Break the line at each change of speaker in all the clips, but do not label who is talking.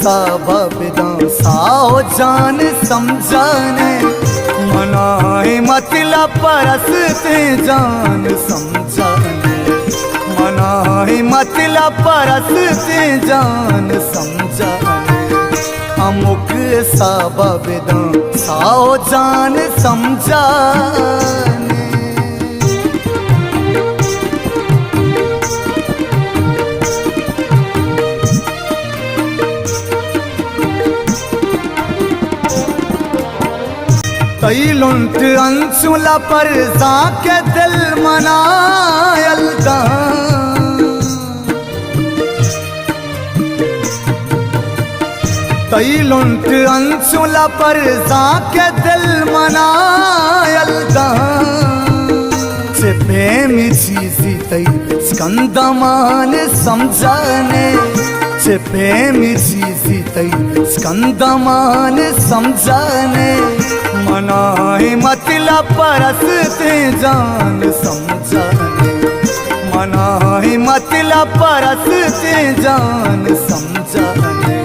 सबदा Sao जान समझाने मनाए मतलब परसते जान समझाने मनाए मतलब परसते जान समझाने अमुक सबदा साओ जान समझाने। तई लुंट अंशुला पर जाके दिल मनायलदा तई लुंट अंशुला पर जाके दिल मनायलदा चिपे में चीजी तई स्कंदमान समझाने चिपे में चीजी तई स्कंदमान समझाने मनाए मतलब परसते जान समझाने मनाए मतलब परसते जान समझाने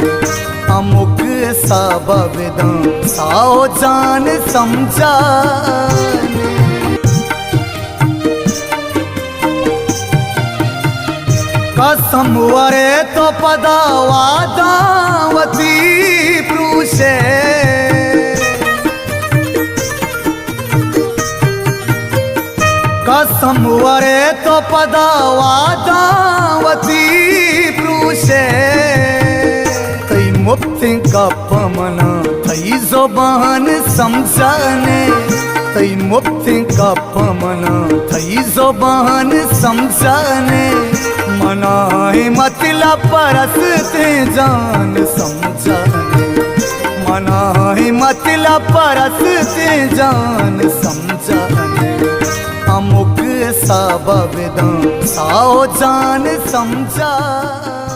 अमुक सबदा साओ जान समझाने। कसम वरे तो पदा वादावती प्रूषे कसम वरे तो पदा वादावती प्रूषे तई मुक्ति का पमना तई ज़ुबान समझाने तई मुक्ति का पमना तई ज़ुबान समझाने मनाए मतलब परसते जान समझाने मनाए मतलब परसते जान समझाने अमुक सबदा साओ जान समझाने।